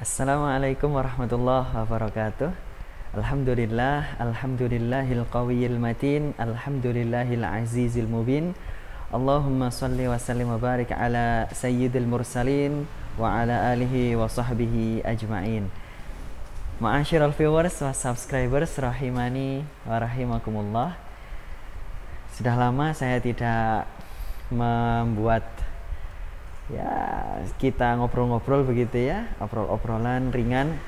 Assalamualaikum warahmatullahi wabarakatuh. Alhamdulillah, alhamdulillahil qawiyil matin, alhamdulillahil azizil mubin. Allahumma salli wa sallim wa barik ala sayyidil mursalin wa ala alihi wa sahbihi ajma'in. Ma'asyiral viewers wa subscribers rahimani wa rahimakumullah. Sudah lama saya tidak membuat kita ngobrol-ngobrol begitu ya, obrolan ringan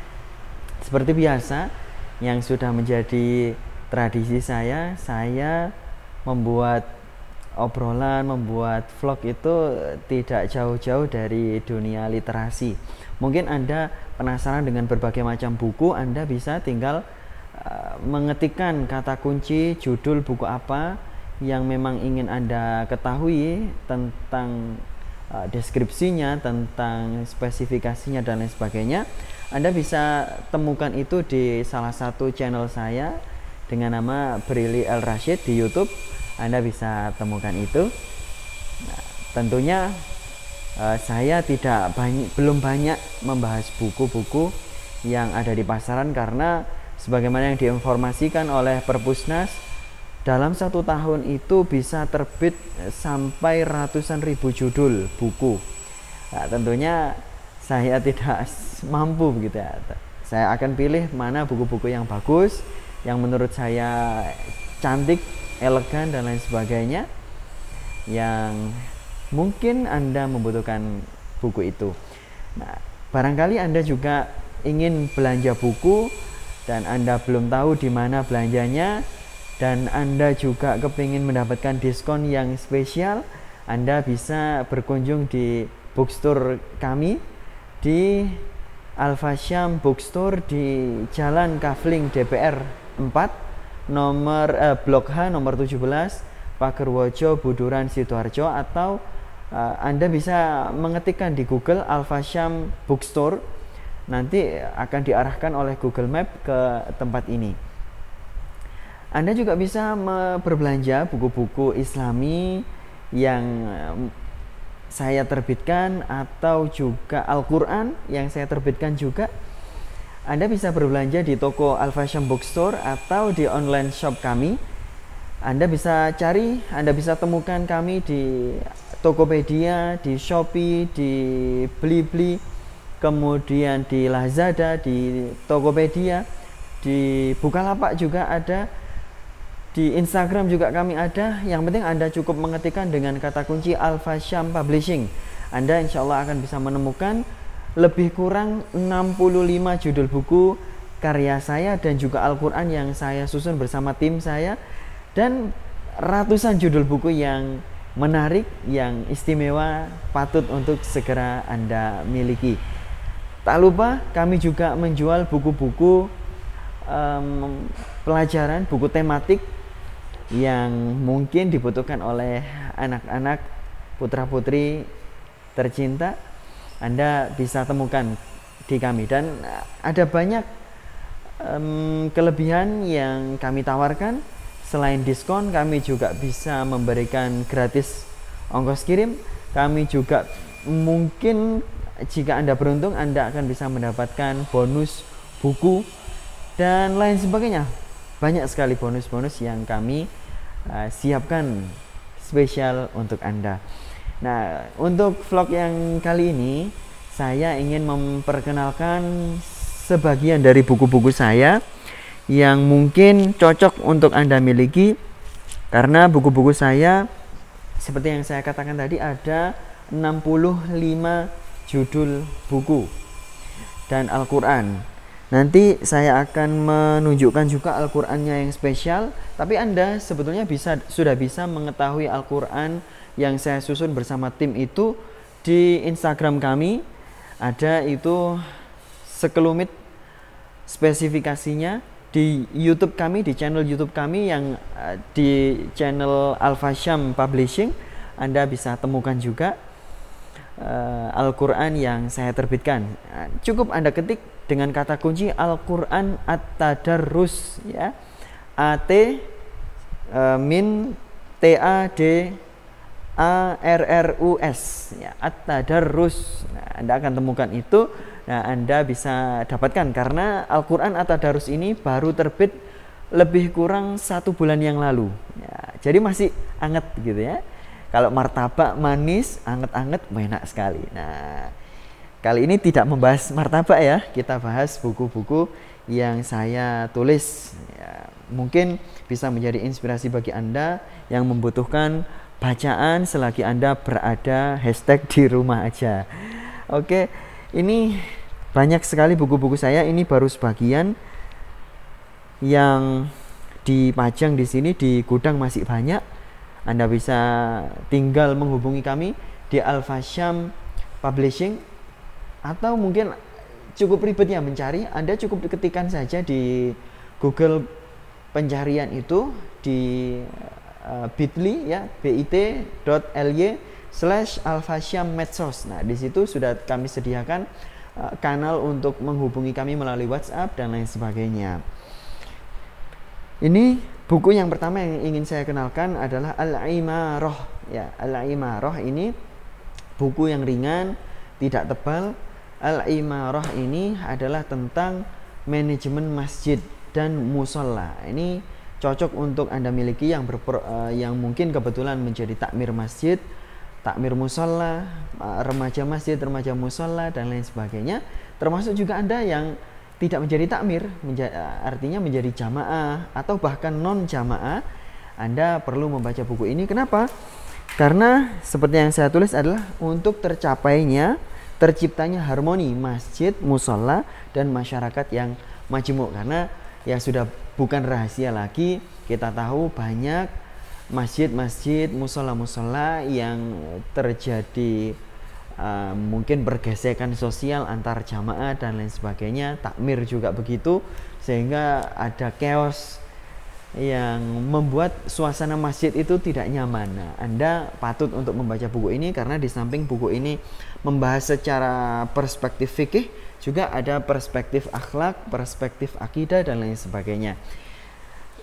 seperti biasa yang sudah menjadi tradisi saya membuat obrolan, membuat vlog itu tidak jauh-jauh dari dunia literasi. Mungkin Anda penasaran dengan berbagai macam buku, Anda bisa tinggal mengetikkan kata kunci judul buku apa yang memang ingin Anda ketahui tentang deskripsinya, tentang spesifikasinya dan lain sebagainya. Anda bisa temukan itu di salah satu channel saya dengan nama Brili El Rashid di YouTube. Anda bisa temukan itu. Nah, tentunya saya belum banyak membahas buku-buku yang ada di pasaran karena sebagaimana yang diinformasikan oleh Perpusnas, dalam 1 tahun itu bisa terbit sampai ratusan ribu judul buku. Nah, tentunya saya tidak mampu begitu ya. Saya akan pilih mana buku-buku yang bagus, yang menurut saya cantik, elegan dan lain sebagainya, yang mungkin Anda membutuhkan buku itu. Nah, barangkali Anda juga ingin belanja buku dan Anda belum tahu di mana belanjanya, dan Anda juga kepingin mendapatkan diskon yang spesial, Anda bisa berkunjung di bookstore kami di Al-Fasyam Bookstore di Jalan Kafling DPR 4 Blok H nomor 17 Pagerwojo Buduran Sidoarjo, atau Anda bisa mengetikkan di Google Al-Fasyam Bookstore, nanti akan diarahkan oleh Google Map ke tempat ini. Anda juga bisa berbelanja buku-buku Islami yang saya terbitkan, atau juga Al-Quran yang saya terbitkan juga. Anda bisa berbelanja di toko Al-Fasyam Bookstore atau di online shop kami. Anda bisa cari, Anda bisa temukan kami di Tokopedia, di Shopee, di Blibli, kemudian di Lazada, di Tokopedia, di Bukalapak juga ada. Di Instagram juga kami ada. Yang penting Anda cukup mengetikkan dengan kata kunci Al-Fasyam Publishing. Anda insya Allah akan bisa menemukan lebih kurang 65 judul buku karya saya dan juga Al-Quran yang saya susun bersama tim saya, dan ratusan judul buku yang menarik, yang istimewa, patut untuk segera Anda miliki. Tak lupa kami juga menjual buku-buku pelajaran, buku tematik yang mungkin dibutuhkan oleh anak-anak putra-putri tercinta. Anda bisa temukan di kami, dan ada banyak kelebihan yang kami tawarkan. Selain diskon, kami juga bisa memberikan gratis ongkos kirim. Kami juga mungkin, jika Anda beruntung, Anda akan bisa mendapatkan bonus buku dan lain sebagainya. Banyak sekali bonus-bonus yang kami siapkan spesial untuk Anda. Nah, untuk vlog yang kali ini saya ingin memperkenalkan sebagian dari buku-buku saya yang mungkin cocok untuk Anda miliki, karena buku-buku saya seperti yang saya katakan tadi ada 65 judul buku dan Al-Quran. Nanti saya akan menunjukkan juga Al-Qurannya yang spesial, tapi Anda sebetulnya sudah bisa mengetahui Al-Quran yang saya susun bersama tim itu di Instagram kami. Ada itu sekelumit spesifikasinya di YouTube kami, di channel YouTube kami yang di channel Al-Fasyam Publishing. Anda bisa temukan juga Al-Quran yang saya terbitkan. Cukup Anda ketik dengan kata kunci Al-Quran At-Tadarrus ya. Tadarrus ya, At-Tadarrus. Nah, Anda akan temukan itu, Nah, Anda bisa dapatkan karena Al-Quran At-Tadarus ini baru terbit lebih kurang 1 bulan yang lalu ya, jadi masih anget gitu ya. Kalau martabak manis anget-anget enak sekali. Nah, kali ini tidak membahas martabak ya, kita bahas buku-buku yang saya tulis ya, mungkin bisa menjadi inspirasi bagi Anda yang membutuhkan bacaan selagi Anda berada # di rumah aja. Oke, ini banyak sekali buku-buku saya, ini baru sebagian yang dipajang di sini, di gudang masih banyak. Anda bisa tinggal menghubungi kami di Al-Fasham Publishing, atau mungkin cukup ribet ya mencari, Anda cukup ketikkan saja di Google pencarian itu di bit.ly ya, bit.ly/Al-Fasham Medsos. Nah, di situ sudah kami sediakan kanal untuk menghubungi kami melalui WhatsApp dan lain sebagainya. Ini buku yang pertama yang ingin saya kenalkan adalah Al-Imarah ya. Al-Imarah ini buku yang ringan, tidak tebal. Al-Imarah ini adalah tentang manajemen masjid dan musola. Ini cocok untuk Anda miliki yang mungkin kebetulan menjadi takmir masjid, takmir musola, remaja masjid, remaja musola dan lain sebagainya. Termasuk juga Anda yang tidak menjadi takmir, artinya menjadi jamaah atau bahkan non jamaah, Anda perlu membaca buku ini. Kenapa? Karena seperti yang saya tulis adalah untuk terciptanya harmoni masjid, musola dan masyarakat yang majmuk. Karena ya sudah bukan rahasia lagi, kita tahu banyak masjid-masjid, musola-musola yang terjadi mungkin pergesekan sosial antar jamaah dan lain sebagainya, takmir juga begitu, sehingga ada chaos yang membuat suasana masjid itu tidak nyaman. Nah, Anda patut untuk membaca buku ini karena di samping buku ini membahas secara perspektif fikih, juga ada perspektif akhlak, perspektif akidah dan lain sebagainya.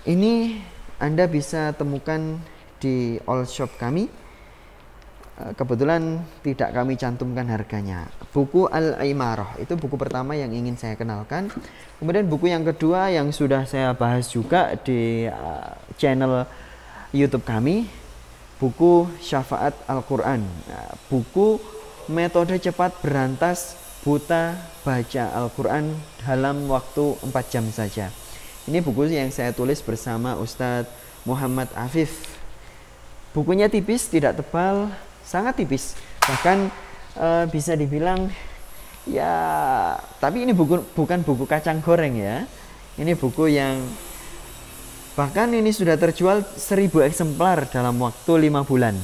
Ini Anda bisa temukan di all shop kami. Kebetulan tidak kami cantumkan harganya. Buku Al-Imarah itu buku pertama yang ingin saya kenalkan. Kemudian buku yang kedua yang sudah saya bahas juga di channel YouTube kami, buku Syafaat Al-Quran. Buku metode cepat berantas buta baca Al-Quran dalam waktu 4 jam saja. Ini buku yang saya tulis bersama Ustadz Muhammad Afif. Bukunya tipis, tidak tebal, sangat tipis, bahkan bisa dibilang ya, tapi ini bukan buku kacang goreng ya. Ini buku yang bahkan ini sudah terjual 1000 eksemplar dalam waktu 5 bulan.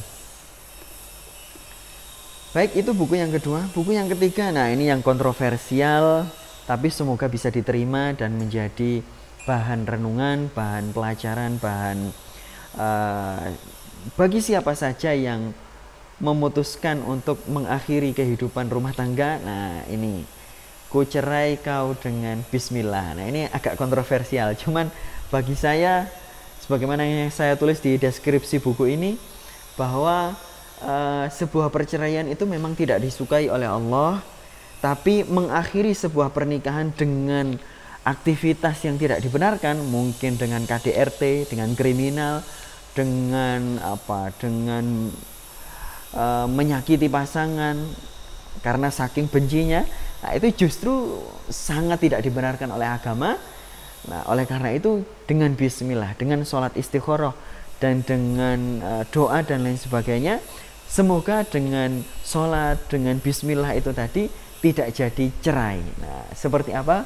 Baik, itu buku yang kedua. Buku yang ketiga, nah ini yang kontroversial, tapi semoga bisa diterima dan menjadi bahan renungan, bahan pelajaran, bahan bagi siapa saja yang memutuskan untuk mengakhiri kehidupan rumah tangga. Nah, ini Ku Cerai Kau Dengan Bismillah. Nah, ini agak kontroversial, cuman bagi saya, sebagaimana yang saya tulis di deskripsi buku ini, bahwa sebuah perceraian itu memang tidak disukai oleh Allah, tapi mengakhiri sebuah pernikahan dengan aktivitas yang tidak dibenarkan, mungkin dengan KDRT, dengan kriminal, dengan menyakiti pasangan karena saking bencinya, nah itu justru sangat tidak dibenarkan oleh agama. Nah, oleh karena itu dengan bismillah, dengan sholat istikharah dan dengan doa dan lain sebagainya, semoga dengan sholat, dengan bismillah itu tadi tidak jadi cerai. Nah, seperti apa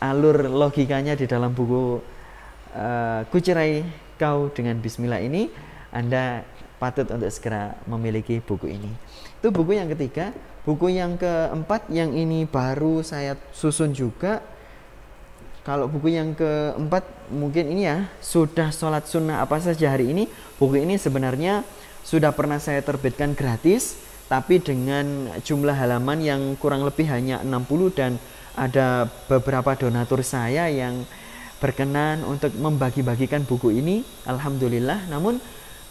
alur logikanya di dalam buku Ku Cerai Kau Dengan Bismillah ini, Anda patut untuk segera memiliki buku ini. Itu buku yang ketiga. Buku yang keempat yang ini baru saya susun juga. Kalau buku yang keempat mungkin ini ya, sudah sholat sunnah apa saja hari ini. Buku ini sebenarnya sudah pernah saya terbitkan gratis, tapi dengan jumlah halaman yang kurang lebih hanya 60, dan ada beberapa donatur saya yang berkenan untuk membagi-bagikan buku ini, alhamdulillah. Namun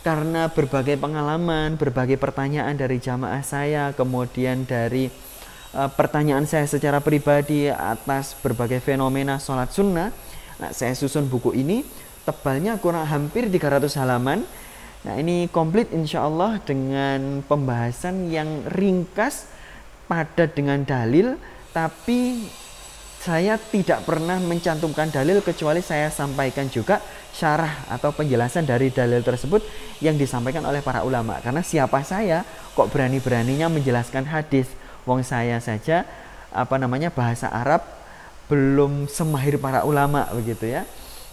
karena berbagai pengalaman, berbagai pertanyaan dari jamaah saya, kemudian dari pertanyaan saya secara pribadi atas berbagai fenomena sholat sunnah. Nah, saya susun buku ini, tebalnya kurang hampir 300 halaman. Nah, ini komplit insya Allah dengan pembahasan yang ringkas, padat dengan dalil, tapi saya tidak pernah mencantumkan dalil kecuali saya sampaikan juga syarah atau penjelasan dari dalil tersebut yang disampaikan oleh para ulama. Karena siapa saya kok berani-beraninya menjelaskan hadis? Wong saya saja bahasa Arab belum semahir para ulama begitu ya.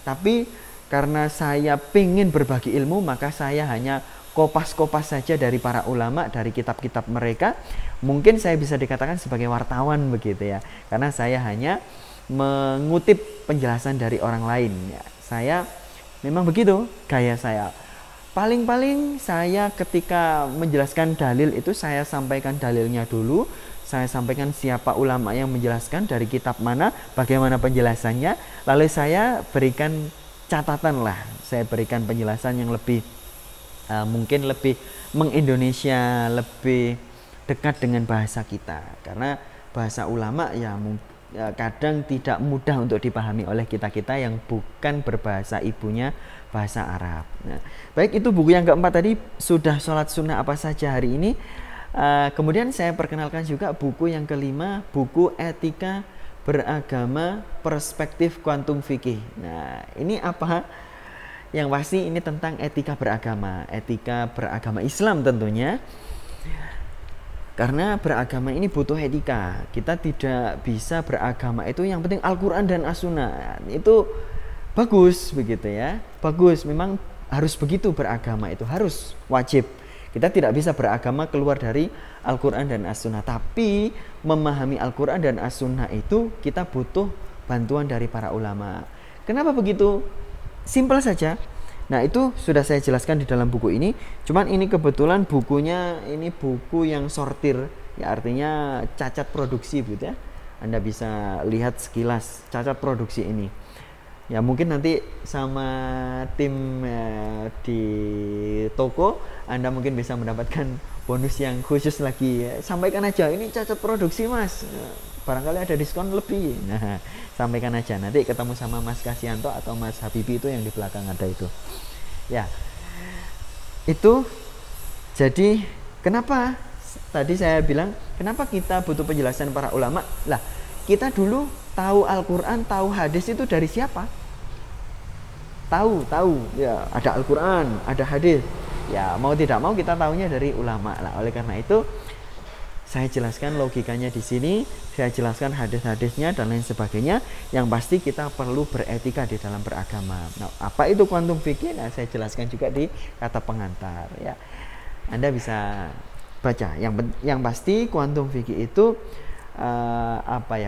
Tapi karena saya pengen berbagi ilmu, maka saya hanya kopas-kopas saja dari para ulama, dari kitab-kitab mereka. Mungkin saya bisa dikatakan sebagai wartawan begitu ya. Karena saya hanya mengutip penjelasan dari orang lain ya. Saya memang begitu gaya saya. Paling-paling saya ketika menjelaskan dalil itu saya sampaikan dalilnya dulu, saya sampaikan siapa ulama yang menjelaskan, dari kitab mana, bagaimana penjelasannya, lalu saya berikan catatan lah, saya berikan penjelasan yang lebih mungkin lebih mengindonesia, lebih dekat dengan bahasa kita, karena bahasa ulama ya kadang tidak mudah untuk dipahami oleh kita-kita yang bukan berbahasa ibunya bahasa Arab. Nah, baik, itu buku yang keempat tadi, sudah sholat sunnah apa saja hari ini. Kemudian saya perkenalkan juga buku yang kelima, buku Etika Beragama Perspektif Kuantum Fikih. Nah, ini apa? Yang pasti ini tentang etika beragama Islam tentunya. Karena beragama ini butuh etika. Kita tidak bisa beragama itu yang penting Al-Quran dan As-Sunnah. Itu bagus begitu ya. Bagus, memang harus begitu beragama itu, harus, wajib. Kita tidak bisa beragama keluar dari Al-Quran dan As-Sunnah. Tapi memahami Al-Quran dan As-Sunnah itu kita butuh bantuan dari para ulama. Kenapa begitu? Simpel saja. Nah, itu sudah saya jelaskan di dalam buku ini. Cuman ini kebetulan bukunya ini buku yang sortir, ya artinya cacat produksi gitu ya. Anda bisa lihat sekilas cacat produksi ini. Ya mungkin nanti sama tim di toko Anda mungkin bisa mendapatkan bonus yang khusus lagi. Sampaikan aja, ini cacat produksi Mas, barangkali ada diskon lebih. Nah, sampaikan aja, nanti ketemu sama Mas Kasianto atau Mas Habibi itu yang di belakang ada itu ya. Itu jadi kenapa tadi saya bilang kenapa kita butuh penjelasan para ulama. Lah, kita dulu tahu Al-Quran, tahu hadis itu dari siapa? Tahu ya, ada Al-Quran, ada hadis ya, mau tidak mau kita tahunya dari ulama lah. Oleh karena itu saya jelaskan logikanya di sini, saya jelaskan hadis-hadisnya dan lain sebagainya. Yang pasti kita perlu beretika di dalam beragama. Nah, apa itu kuantum fikih? Nah, saya jelaskan juga di kata pengantar ya. Anda bisa baca. Yang pasti kuantum fikih itu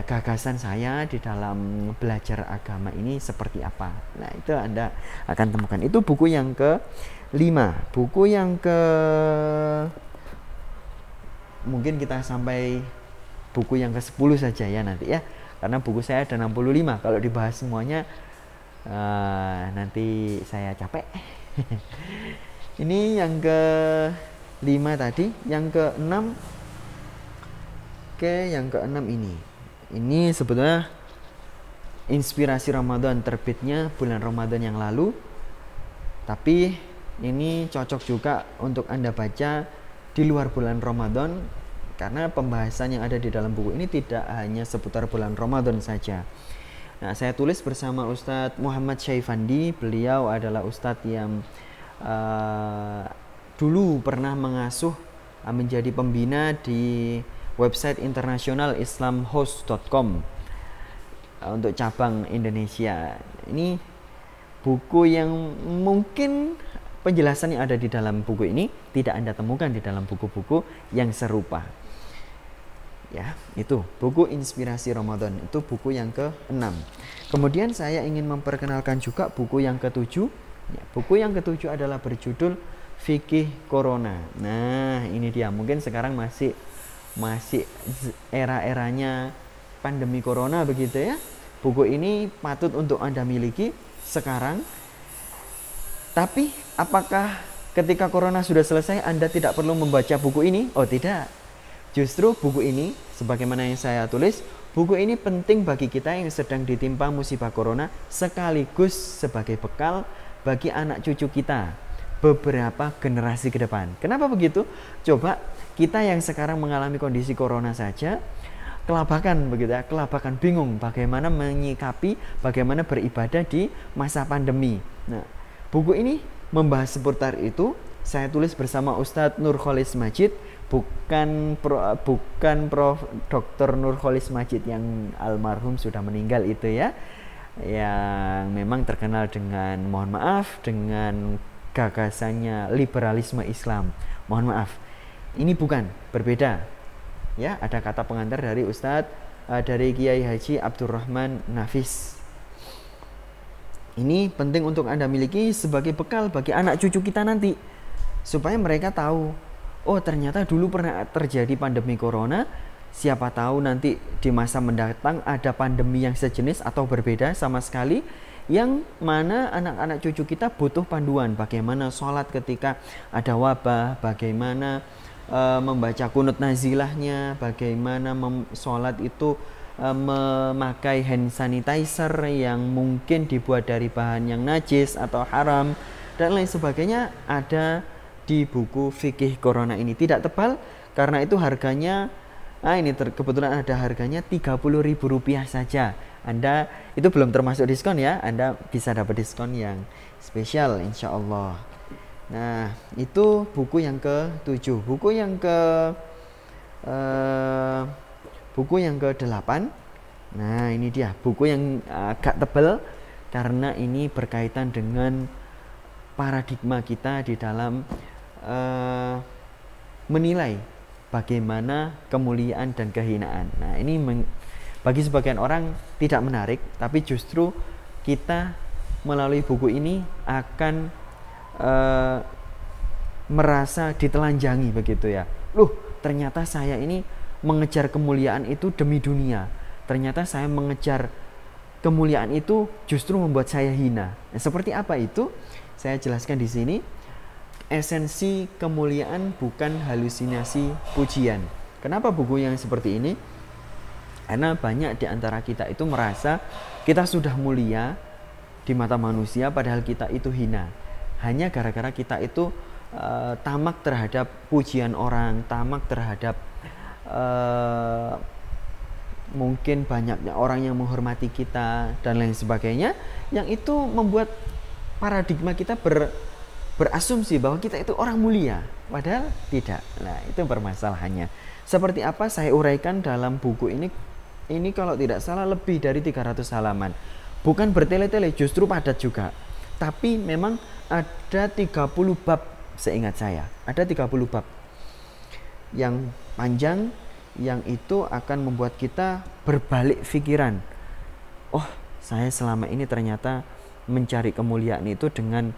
gagasan saya di dalam belajar agama ini seperti apa. Nah, itu Anda akan temukan. Itu buku yang ke-5. Buku yang mungkin kita sampai buku yang ke-10 saja ya nanti ya. Karena buku saya ada 65. Kalau dibahas semuanya nanti saya capek. Ini yang ke-5 tadi, yang ke-6. Oke, yang ke-6 ini. Ini sebetulnya inspirasi Ramadan, terbitnya bulan Ramadan yang lalu. Tapi ini cocok juga untuk Anda baca di luar bulan Ramadan, karena pembahasan yang ada di dalam buku ini tidak hanya seputar bulan Ramadan saja. Nah, saya tulis bersama Ustadz Muhammad Syaifandi. Beliau adalah Ustadz yang dulu pernah mengasuh menjadi pembina di website internasional islamhost.com untuk cabang Indonesia. Ini buku yang mungkin penjelasan yang ada di dalam buku ini tidak Anda temukan di dalam buku-buku yang serupa. Ya, itu buku Inspirasi Ramadan, itu buku yang ke-6. Kemudian saya ingin memperkenalkan juga buku yang ke-7. Ya, buku yang ke-7 adalah berjudul Fikih Corona. Nah, ini dia. Mungkin sekarang masih era-eranya pandemi corona begitu ya. Buku ini patut untuk Anda miliki sekarang. Tapi apakah ketika corona sudah selesai Anda tidak perlu membaca buku ini? Oh tidak. Justru buku ini, sebagaimana yang saya tulis, buku ini penting bagi kita yang sedang ditimpa musibah corona, sekaligus sebagai bekal bagi anak cucu kita beberapa generasi ke depan. Kenapa begitu? Coba kita yang sekarang mengalami kondisi corona saja kelabakan begitu ya, kelabakan, bingung bagaimana menyikapi, bagaimana beribadah di masa pandemi. Nah, buku ini membahas seputar itu. Saya tulis bersama Ustadz Nurholis Majid, bukan Prof. Dr. Nurholis Majid yang almarhum sudah meninggal itu ya, yang memang terkenal dengan, mohon maaf, dengan gagasannya liberalisme Islam. Mohon maaf, ini bukan, berbeda. Ya, ada kata pengantar dari Ustadz dari Kiai Haji Abdurrahman Nafis. Ini penting untuk Anda miliki sebagai bekal bagi anak cucu kita nanti, supaya mereka tahu, oh ternyata dulu pernah terjadi pandemi corona, siapa tahu nanti di masa mendatang ada pandemi yang sejenis atau berbeda sama sekali, yang mana anak-anak cucu kita butuh panduan bagaimana sholat ketika ada wabah, bagaimana membaca kunut nazilahnya, bagaimana sholat itu memakai hand sanitizer yang mungkin dibuat dari bahan yang najis atau haram dan lain sebagainya, ada di buku fikih corona ini. Tidak tebal, karena itu harganya, ini kebetulan ada harganya Rp30.000 saja. Anda itu belum termasuk diskon ya, Anda bisa dapat diskon yang spesial insya Allah. Nah, itu buku yang ke-7. Buku yang ke-8. Nah, ini dia buku yang agak tebal, karena ini berkaitan dengan paradigma kita di dalam menilai bagaimana kemuliaan dan kehinaan. Nah, ini bagi sebagian orang tidak menarik, tapi justru kita melalui buku ini akan merasa ditelanjangi begitu ya. Loh, ternyata saya ini mengejar kemuliaan itu demi dunia. Ternyata saya mengejar kemuliaan itu justru membuat saya hina. Nah, seperti apa itu? Saya jelaskan di sini. Esensi kemuliaan bukan halusinasi pujian. Kenapa buku yang seperti ini? Karena banyak di antara kita itu merasa kita sudah mulia di mata manusia, padahal kita itu hina. Hanya gara-gara kita itu tamak terhadap pujian orang, tamak terhadap mungkin banyaknya orang yang menghormati kita dan lain sebagainya, yang itu membuat paradigma kita berasumsi bahwa kita itu orang mulia, padahal tidak. Nah, itu permasalahannya. Seperti apa saya uraikan dalam buku ini. Ini kalau tidak salah lebih dari 300 halaman. Bukan bertele-tele, justru padat juga. Tapi memang ada 30 bab seingat saya. Ada 30 bab yang panjang, yang itu akan membuat kita berbalik pikiran. Oh, saya selama ini ternyata mencari kemuliaan itu dengan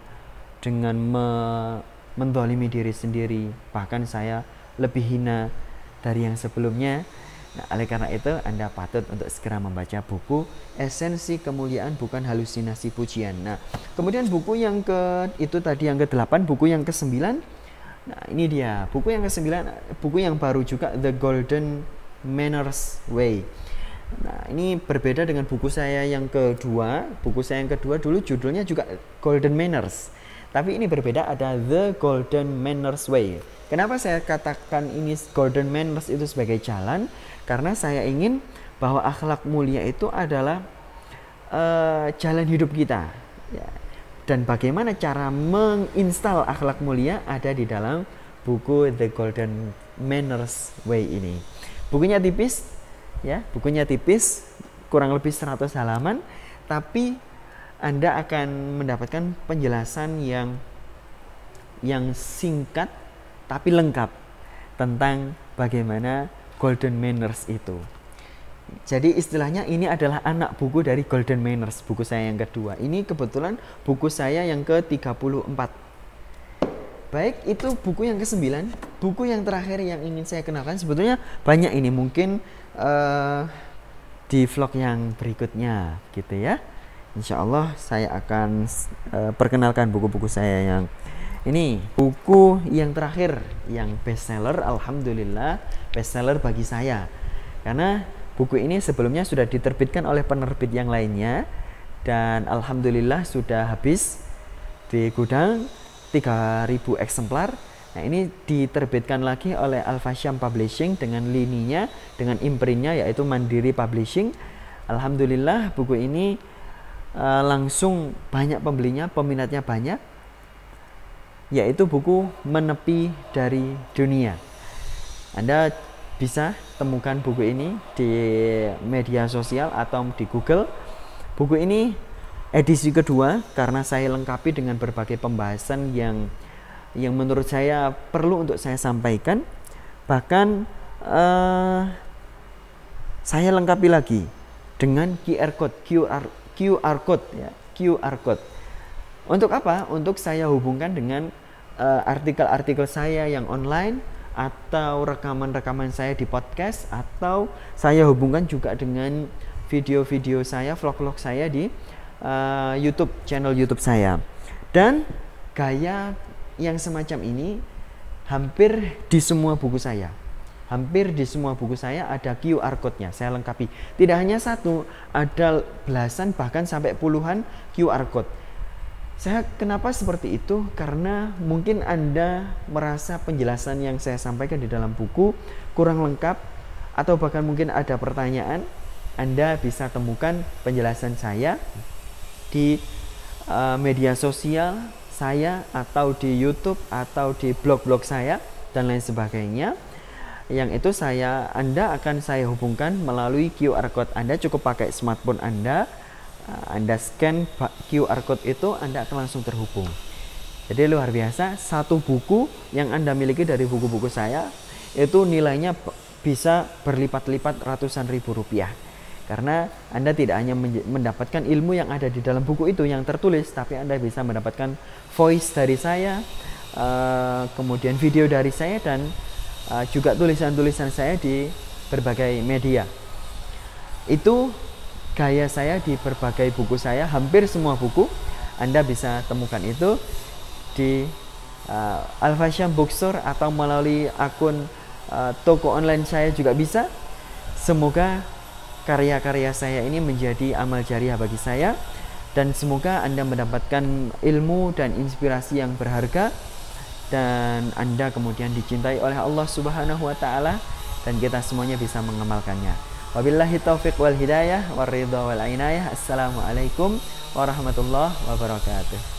mendolimi diri sendiri, bahkan saya lebih hina dari yang sebelumnya. Nah, oleh karena itu Anda patut untuk segera membaca buku Esensi Kemuliaan Bukan Halusinasi Pujian. Nah, kemudian buku yang itu tadi yang ke-8, buku yang ke-9. Nah, ini dia buku yang ke-9, buku yang baru juga, The Golden Manners Way. Nah, ini berbeda dengan buku saya yang kedua. Buku saya yang kedua dulu judulnya juga Golden Manners, tapi ini berbeda, ada The Golden Manners Way. Kenapa saya katakan ini Golden Manners itu sebagai jalan? Karena saya ingin bahwa akhlak mulia itu adalah jalan hidup kita ya. Dan bagaimana cara menginstal akhlak mulia ada di dalam buku The Golden Manners Way ini. Bukunya tipis ya, bukunya tipis, kurang lebih 100 halaman, tapi Anda akan mendapatkan penjelasan yang singkat tapi lengkap tentang bagaimana Golden Manners itu. Jadi istilahnya ini adalah anak buku dari Golden Manners, buku saya yang kedua. Ini kebetulan buku saya yang ke-34. Baik, itu buku yang ke-9. Buku yang terakhir yang ingin saya kenalkan, sebetulnya banyak ini, mungkin di vlog yang berikutnya gitu ya. Insya Allah saya akan perkenalkan buku-buku saya Ini buku yang terakhir yang bestseller, alhamdulillah bestseller bagi saya. Karena buku ini sebelumnya sudah diterbitkan oleh penerbit yang lainnya dan alhamdulillah sudah habis di gudang 3.000 eksemplar. Nah, ini diterbitkan lagi oleh Al-Fasham Publishing dengan lininya, dengan imprintnya yaitu Mandiri Publishing. Alhamdulillah buku ini langsung banyak pembelinya, peminatnya banyak, yaitu buku Menepi dari Dunia. Anda bisa temukan buku ini di media sosial atau di Google. Buku ini edisi kedua karena saya lengkapi dengan berbagai pembahasan yang menurut saya perlu untuk saya sampaikan. Bahkan saya lengkapi lagi dengan QR code ya, QR code. Untuk apa? Untuk saya hubungkan dengan artikel-artikel saya yang online atau rekaman-rekaman saya di podcast, atau saya hubungkan juga dengan video-video saya, vlog-vlog saya di YouTube, channel YouTube saya. Dan gaya yang semacam ini hampir di semua buku saya. Hampir di semua buku saya ada QR code-nya, saya lengkapi. Tidak hanya satu, ada belasan bahkan sampai puluhan QR code. Saya kenapa seperti itu? Karena mungkin Anda merasa penjelasan yang saya sampaikan di dalam buku kurang lengkap, atau bahkan mungkin ada pertanyaan. Anda bisa temukan penjelasan saya di media sosial saya, atau di YouTube, atau di blog-blog saya dan lain sebagainya. Yang itu Anda akan saya hubungkan melalui QR code. Anda cukup pakai smartphone Anda scan QR code itu, Anda akan langsung terhubung. Jadi luar biasa, satu buku yang Anda miliki dari buku-buku saya itu nilainya bisa berlipat-lipat ratusan ribu rupiah. Karena Anda tidak hanya mendapatkan ilmu yang ada di dalam buku itu yang tertulis, tapi Anda bisa mendapatkan voice dari saya, kemudian video dari saya, dan juga tulisan-tulisan saya di berbagai media. Itu gaya saya di berbagai buku saya, hampir semua buku. Anda bisa temukan itu di Al-Fasham Bookstore atau melalui akun toko online saya juga bisa. Semoga karya-karya saya ini menjadi amal jariah bagi saya, dan semoga Anda mendapatkan ilmu dan inspirasi yang berharga, dan Anda kemudian dicintai oleh Allah Subhanahu wa taala, dan kita semuanya bisa mengamalkannya. Wabillahi taufiq wal hidayah war ridha wal inayah. Assalamualaikum warahmatullahi wabarakatuh.